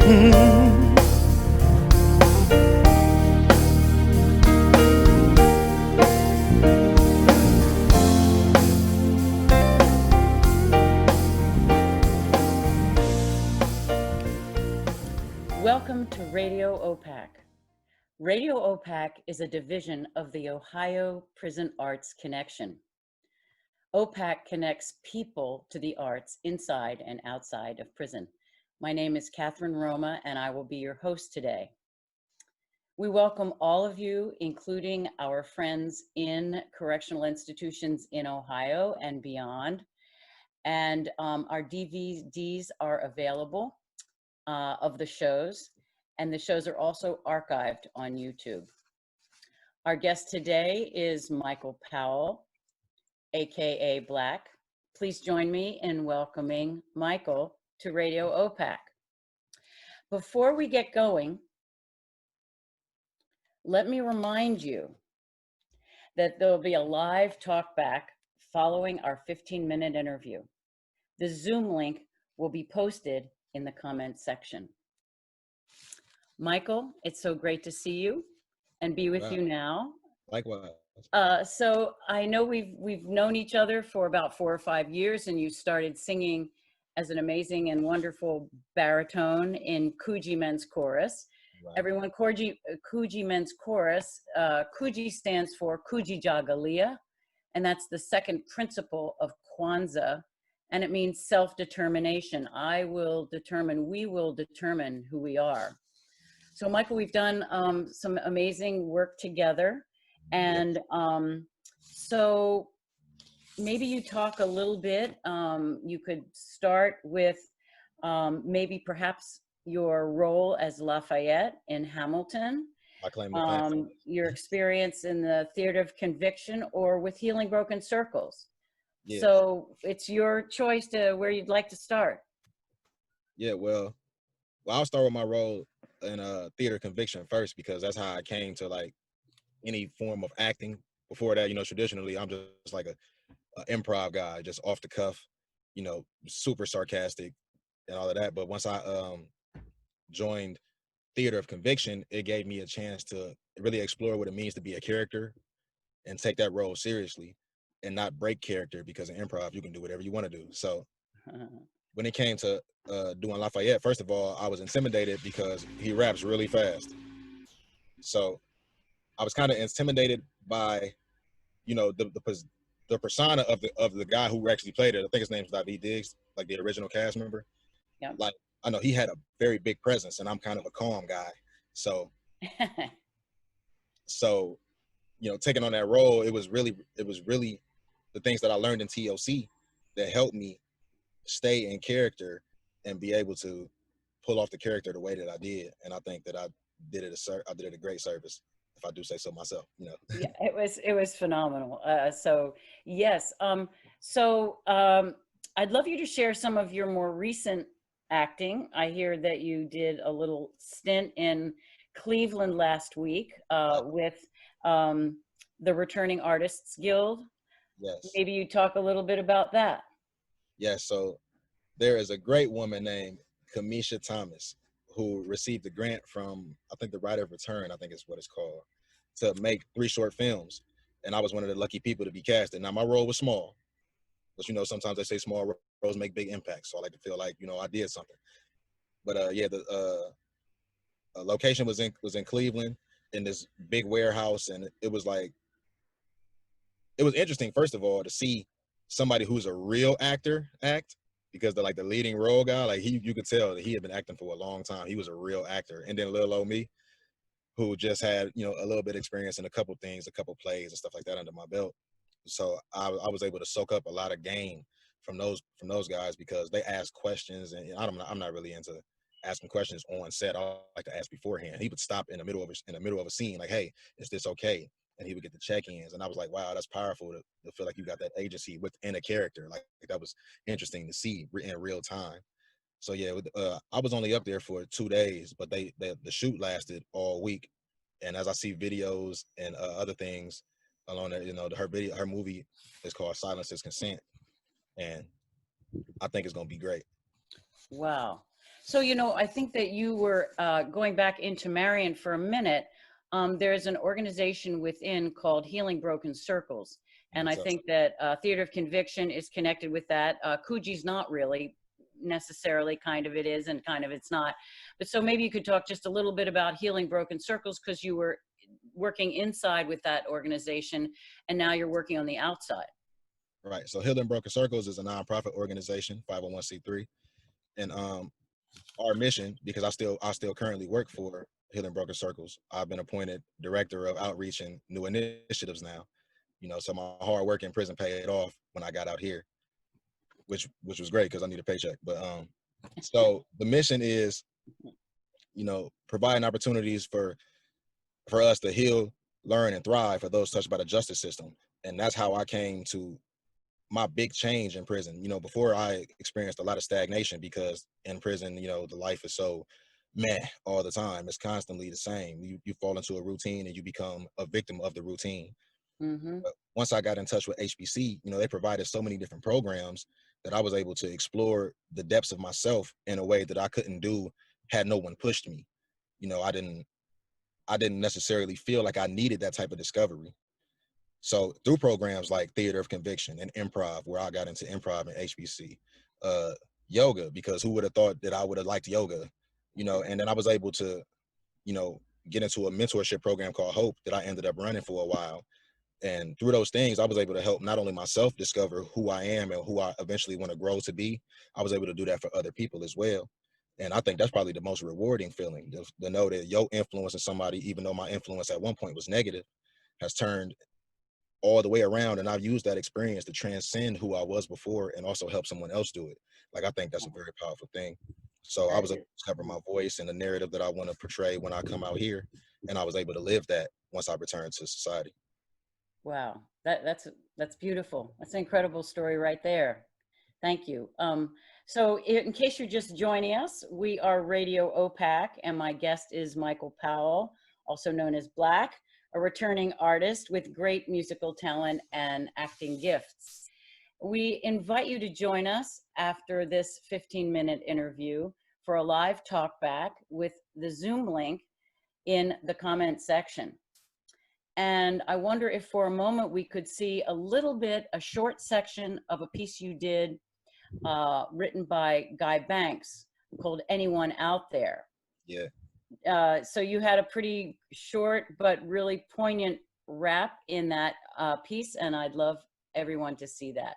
Welcome to Radio OPAC. Radio OPAC is a division of the Ohio Prison Arts Connection. OPAC connects people to the arts inside and outside of prison. My name is Catherine Roma, and I will be your host today. We welcome all of you, including our friends in correctional institutions in Ohio and beyond. And our DVDs are available of the shows, and the shows are also archived on YouTube. Our guest today is Michael Powell, aka Black. Please join me in welcoming Michael to Radio OPAC. Before we get going, let me remind you that there will be a live talkback following our 15-minute interview. The Zoom link will be posted in the comments section. Michael, it's so great to see you and be with you now. Likewise. So I know we've known each other for about 4 or 5 years, and you started singing as an amazing and wonderful baritone in Coogee Men's Chorus. Right. Everyone, Coogee Men's Chorus, Coogee stands for Coogee Jagalia, and that's the second principle of Kwanzaa. And it means self-determination. I will determine, we will determine who we are. So Michael, we've done some amazing work together. And so maybe you talk a little bit, you could start with maybe perhaps your role as Lafayette in Hamilton, your experience in the Theater of Conviction or with Healing Broken Circles. Yeah. So it's your choice to where you'd like to start. Yeah, well, I'll start with my role in Theater Conviction first, because that's how I came to like any form of acting. Before that, traditionally, I'm just like a improv guy, just off the cuff, super sarcastic and all of that. But once I joined Theater of Conviction, it gave me a chance to really explore what it means to be a character and take that role seriously and not break character, because in improv, you can do whatever you want to do. So when it came to doing Lafayette, first of all, I was intimidated because he raps really fast. So I was kind of intimidated by, the persona of the guy who actually played it. I think his name's David Diggs, like the original cast member. Yeah. Like, I know he had a very big presence, and I'm kind of a calm guy. So, taking on that role, it was really the things that I learned in TOC that helped me stay in character and be able to pull off the character the way that I did. And I think that I did it a great service, if I do say so myself. Yeah, it was phenomenal. So yes, I'd love you to share some of your more recent acting. I hear that you did a little stint in Cleveland last week with the Returning Artists Guild. Yes. Maybe you talk a little bit about that. Yes. So there is a great woman named Kamisha Thomas who received a grant from, I think, the Right of Return, I think is what it's called, to make 3 short films. And I was one of the lucky people to be casted. Now, my role was small, but sometimes they say small roles make big impacts. So I like to feel like, I did something. But the location was in Cleveland, in this big warehouse, and it was interesting, first of all, to see somebody who's a real actor act, because the leading role guy, like you could tell that he had been acting for a long time. He was a real actor. And then little old me, who just had, a little bit of experience in a couple things, a couple plays and stuff like that under my belt. So I was able to soak up a lot of game from those guys, because they asked questions, and I'm not really into asking questions on set. I like to ask beforehand. He would stop in the middle of a scene, like, "Hey, is this okay?" And he would get the check-ins, and I was like, "Wow, that's powerful to feel like you got that agency within a character." Like that was interesting to see in real time. So yeah, I was only up there for 2 days, but the shoot lasted all week. And as I see videos and other things along there, her movie is called Silence is Consent, and I think it's gonna be great. Wow. So, I think that you were going back into Marion for a minute. There's an organization within called Healing Broken Circles. And I So, think that Theater of Conviction is connected with that. Coogie's not really necessarily, kind of it is and kind of it's not. But so maybe you could talk just a little bit about Healing Broken Circles, because you were working inside with that organization and now you're working on the outside. right. So Healing Broken Circles is a nonprofit organization, 501c3. And our mission, because I still currently work for Healing Broken Circles. I've been appointed director of outreach and new initiatives now. So my hard work in prison paid off when I got out here, which was great because I need a paycheck. But so the mission is, providing opportunities for us to heal, learn, and thrive for those touched by the justice system. And that's how I came to my big change in prison. Before I experienced a lot of stagnation because in prison, the life is so meh all the time. It's constantly the same. You fall into a routine and you become a victim of the routine. Mm-hmm. But once I got in touch with HBC, they provided so many different programs that I was able to explore the depths of myself in a way that I couldn't do had no one pushed me. I didn't necessarily feel like I needed that type of discovery. So through programs like Theater of Conviction and improv, where I got into improv and HBC, yoga, because who would have thought that I would have liked yoga, and then I was able to, get into a mentorship program called Hope that I ended up running for a while. And through those things, I was able to help not only myself discover who I am and who I eventually want to grow to be, I was able to do that for other people as well. And I think that's probably the most rewarding feeling, to know that your influence in somebody, even though my influence at one point was negative, has turned all the way around, and I've used that experience to transcend who I was before and also help someone else do it. Like, I think that's a very powerful thing. So I That was able is, to discover my voice and the narrative that I want to portray when I come out here, and I was able to live that once I returned to society. wow. That's beautiful. That's an incredible story right there. Thank you. So in case you're just joining us, we are Radio OPAC, and my guest is Michael Powell, also known as Black, a returning artist with great musical talent and acting gifts. We invite you to join us after this 15-minute interview for a live talkback with the Zoom link in the comment section. And I wonder if for a moment we could see a short section of a piece you did written by Guy Banks called Anyone Out There. Yeah. So you had a pretty short but really poignant rap in that piece, and I'd love everyone to see that.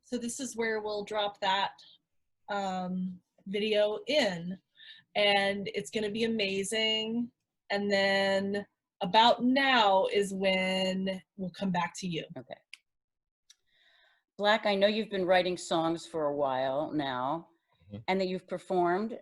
So this is where we'll drop that video in, and it's going to be amazing. And then about now is when we'll come back to you. Okay. Black, I know you've been writing songs for a while now, and that you've performed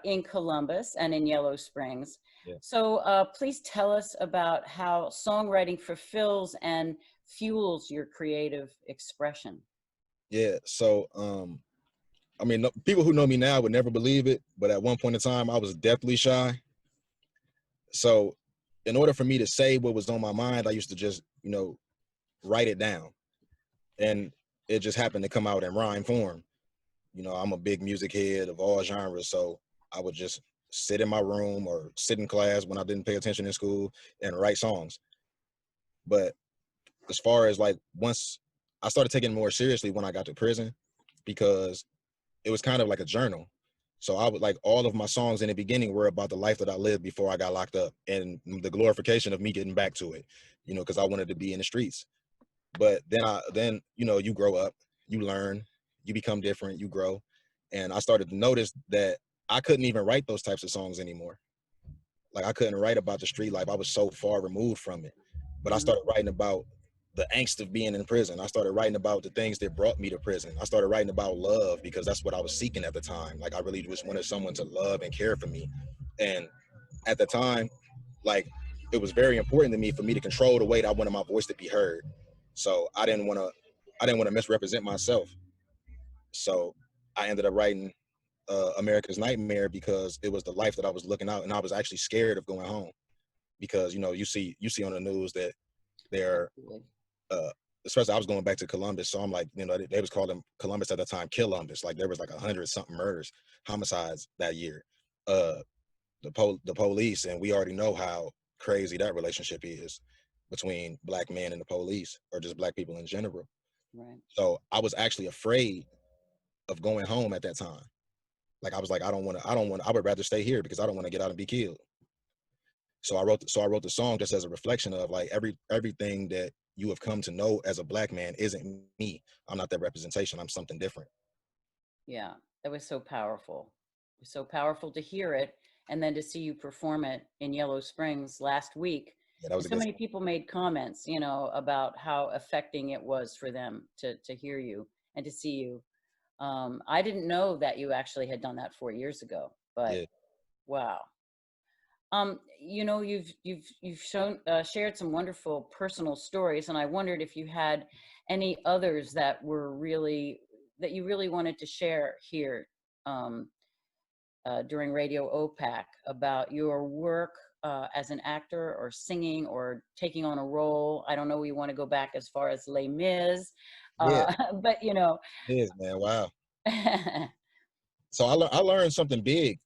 in Columbus and in Yellow Springs. Yeah. So please tell us about how songwriting fulfills and fuels your creative expression. Yeah. So, people who know me now would never believe it, but at one point in time, I was deathly shy. So in order for me to say what was on my mind, I used to just, write it down. And it just happened to come out in rhyme form. I'm a big music head of all genres, so I would just sit in my room or sit in class when I didn't pay attention in school and write songs. But as far as once I started taking it more seriously when I got to prison, because it was kind of like a journal. So I would all of my songs in the beginning were about the life that I lived before I got locked up and the glorification of me getting back to it, because I wanted to be in the streets. But then you grow up, you learn, you become different, you grow. And I started to notice that I couldn't even write those types of songs anymore. I couldn't write about the street life. I was so far removed from it. But I started writing about the angst of being in prison. I started writing about the things that brought me to prison. I started writing about love because that's what I was seeking at the time. I really just wanted someone to love and care for me. And at the time, it was very important to me for me to control the way that I wanted my voice to be heard. So I didn't want to misrepresent myself. So I ended up writing America's Nightmare because it was the life that I was looking out, and I was actually scared of going home because you see on the news that there are especially I was going back to Columbus, so I'm like, you know, they was calling Columbus at the time Columbus. Like there was like 100-something murders, homicides that year. The police, and we already know how crazy that relationship is between black men and the police, or just black people in general. Right. So I was actually afraid of going home at that time. Like I was like, I would rather stay here because I don't want to get out and be killed. So I wrote the song just as a reflection of like everything that you have come to know as a black man isn't me. I'm not that representation. I'm something different. Yeah, that was so powerful. It was so powerful to hear it and then to see you perform it in Yellow Springs last week. Yeah, that was And a so good many song. people made comments, you know, about how affecting it was for them to hear you and to see you. I didn't know that you actually had done that 4 years ago, but Yeah. wow. You know, you've shown shared some wonderful personal stories, and I wondered if you had any others that were really that you really wanted to share here um, during Radio OPAC about your work as an actor or singing or taking on a role. I don't know. You want to go back as far as Les Mis, Yeah, but you know, it is, man. Wow. So I learned something big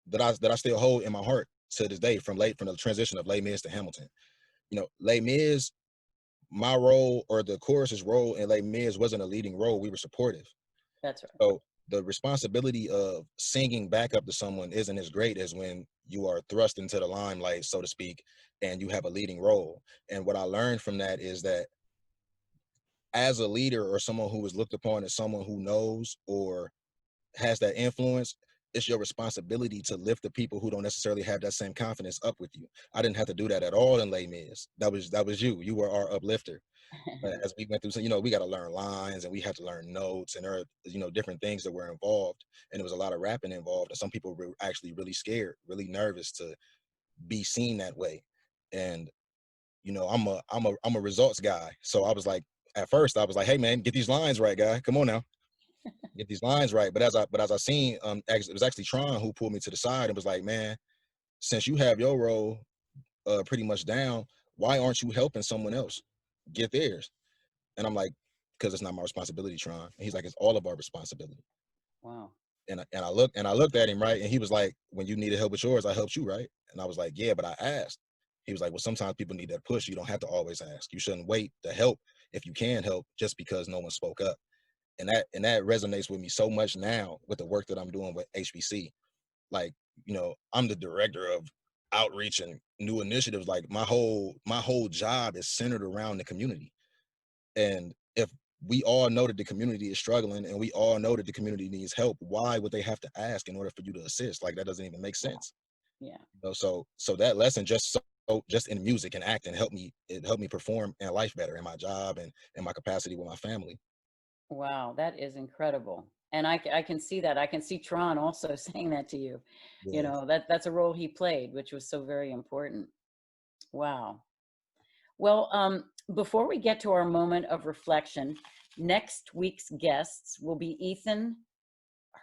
that I still hold in my heart to this day from the transition of Les Mis to Hamilton. You know, Les Mis, my role, or the chorus's role in Les Mis, wasn't a leading role. We were supportive. that's right. So the responsibility of singing back up to someone isn't as great as when you are thrust into the limelight, so to speak, and you have a leading role. And what I learned from that is that as a leader, or someone who is looked upon as someone who knows or has that influence, it's your responsibility to lift the people who don't necessarily have that same confidence up with you. I didn't have to do that at all in Les Mis. That was you. You were our uplifter. But as we went through, so, you know, we got to learn lines, and we had to learn notes, and there are, you know, different things that were involved, and there was a lot of rapping involved, and some people were actually really scared, really nervous to be seen that way. And you know, I'm a results guy, so I was like, at first I was like, hey man, get these lines right, guy, come on now, get these lines right. But as I seen, it was actually Tron who pulled me to the side and was like, man, since you have your role pretty much down, why aren't you helping someone else get theirs? And I'm like, because it's not my responsibility, Tron. And he's like, it's all of our responsibility. Wow. And I looked at him, right, and he was like, when you needed help with yours, I helped you, right? And I was like, yeah, but I asked. He was like, well, sometimes people need that push. You don't have to always ask. You shouldn't wait to help if you can help just because no one spoke up. And that resonates with me so much now with the work that I'm doing with HBC. Like, you know, I'm the director of outreach and new initiatives. Like my whole job is centered around the community. And if we all know that the community is struggling, and we all know that the community needs help, why would they have to ask in order for you to assist? Like that doesn't even make Wow. sense. Yeah. You know, so that lesson just in music and acting helped me perform in life better, in my job and in my capacity with my family. Wow, that is incredible. And I can see that. I can see Tron also saying that to you. You Yeah. know, that's a role he played, which was so very important. Wow. Well, before we get to our moment of reflection, next week's guests will be Ethan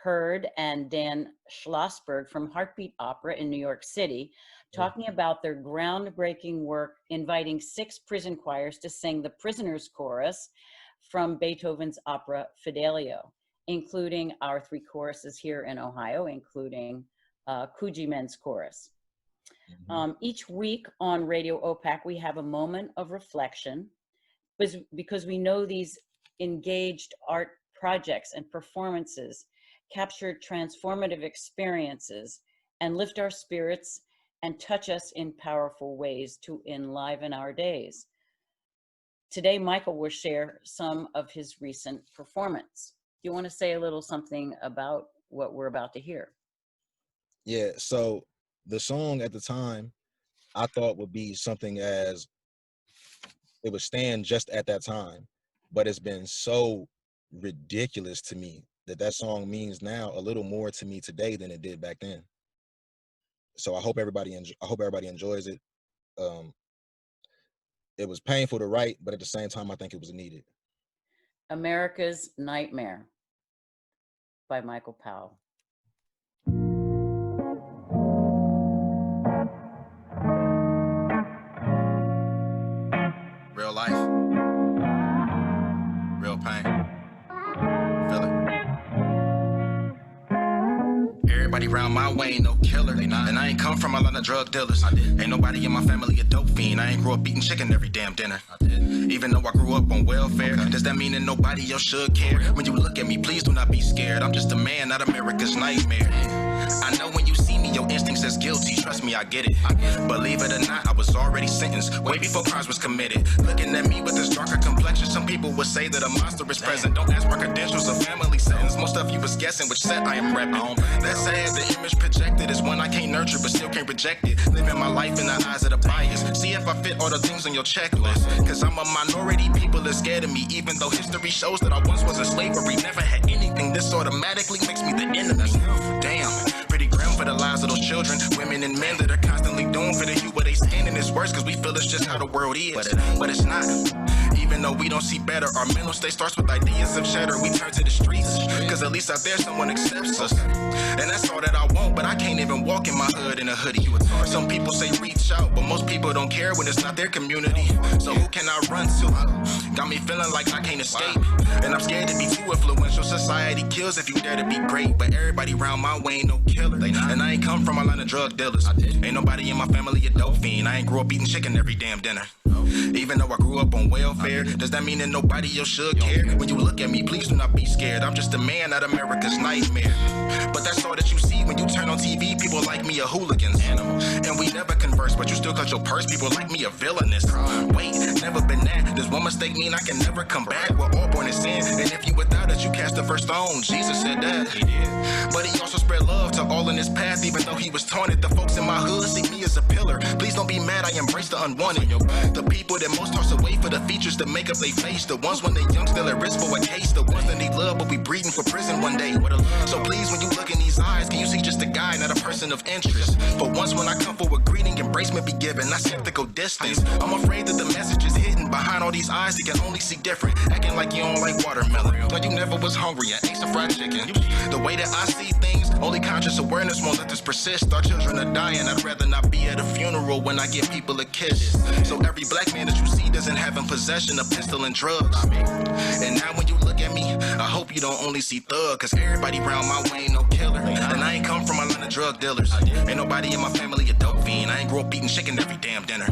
Hurd and Dan Schlossberg from Heartbeat Opera in New York City, talking about their groundbreaking work inviting 6 prison choirs to sing the Prisoner's Chorus from Beethoven's opera Fidelio, including our 3 choruses here in Ohio, including Coogee Men's Chorus. Mhm. Each week on Radio OPAC, we have a moment of reflection because we know these engaged art projects and performances capture transformative experiences and lift our spirits and touch us in powerful ways to enliven our days. Today, Michael will share some of his recent performance. Do you want to say a little something about what we're about to hear? Yeah. So the song at the time I thought would be something as it would stand just at that time, but it's been so ridiculous to me that song means now a little more to me today than it did back then. So I hope everybody enjoys it. Um, it was painful to write, but at the same time, I think it was needed. America's Nightmare by Michael Powell. Real life. everybody round my way ain't no killer. And I ain't come from a lot of drug dealers. Ain't nobody in my family a dope fiend. I ain't grew up eating chicken every damn dinner. Even though I grew up on welfare, does that mean that nobody else should care? When you look at me, please do not be scared. I'm just a man, not America's nightmare. I know when you see me, your instinct says guilty. Trust me, I get it. Believe it or not, I was already sentenced way before crimes was committed. Looking at me with this darker complexion, some people would say that a monster is present. Don't ask my credentials or family sentence. Most of you was guessing which set I am repping. That's sad, the image projected is one I can't nurture but still can't reject it. Living my life in the eyes of the bias. See if I fit all the things on your checklist. Cause I'm a minority, people are scared of me. Even though history shows that I once was in slavery, never had anything. This automatically makes me the enemy. Damn, pretty grim for the lives of those children, women and men that are constantly doomed for the you where they stand. And it's worse cause we feel it's just how the world is. But it's not. Even though we don't see better, our mental state starts with ideas of cheddar. We turn to the streets, cause at least out there someone accepts us. And that's all that I want, but I can't even walk in my hood in a hoodie. Some people say reach out, but most people don't care when it's not their community. So who can I run to? Got me feeling like I can't escape. And I'm scared to be too influential. Society kills if you dare to be great. But everybody round my way ain't no killer. And I ain't come from a line of drug dealers. Ain't nobody in my family a dope fiend. I ain't grew up eating chicken every damn dinner. Even though I grew up on welfare, does that mean that nobody else should care? When you look at me, please do not be scared. I'm just a man, not America's nightmare. But that's all that you see when you turn on TV. People like me are hooligans. And we never converse, but you still cut your purse. People like me are villainous. Wait, never been that. Does one mistake mean I can never come back? We're all born in sin. And if you without it, you cast the first stone. Jesus said that. He did. But he also spread love to all in his path. Even though he was taunted, the folks in my hood see me as a pillar. Please don't be mad, I embrace the unwanted. The people that most toss away for the features that make up their face. The ones when they young still at risk for a case. The ones that need love but we breeding for prison one day. So please, when you look in these eyes, can you see just a guy, not a person of interest? For once when I come for a greeting, embracement be given, not skeptical distance. I'm afraid that the message is hidden behind all these eyes that can only see different. Acting like you don't like watermelon, like you never was hungry and ate some fried chicken. The way that I see things, only conscious awareness won't let this persist. Our children are dying, I'd rather not be at a funeral when I give people a kiss. So every black man that you see doesn't have in possession a pistol and drugs. And now when you look at me, I hope you don't only see thug, cause everybody round my way ain't no killer. And I ain't come from a line of drug dealers. Ain't nobody in my family a dope fiend. I ain't grew up eating chicken every damn dinner.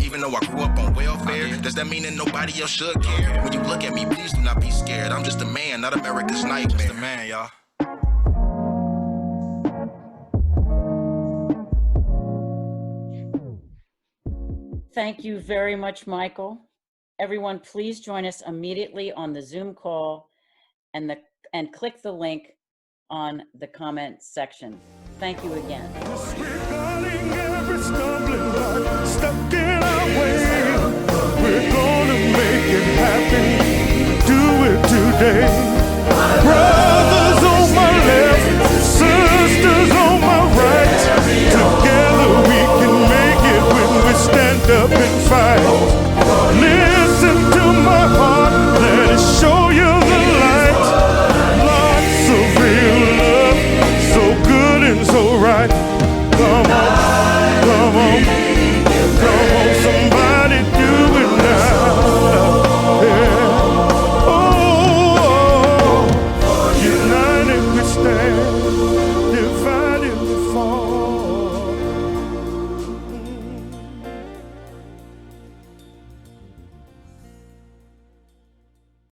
Even though I grew up on welfare, does that mean that nobody else should care? When you look at me, please do not be scared. I'm just a man, not America's nightmare. Just a man, y'all. Thank you very much, Michael. Everyone, please join us immediately on the Zoom call and click the link on the comment section. Thank you again. Disregarding every stumbling block stuck in our way, we're gonna make it happen. Do it today.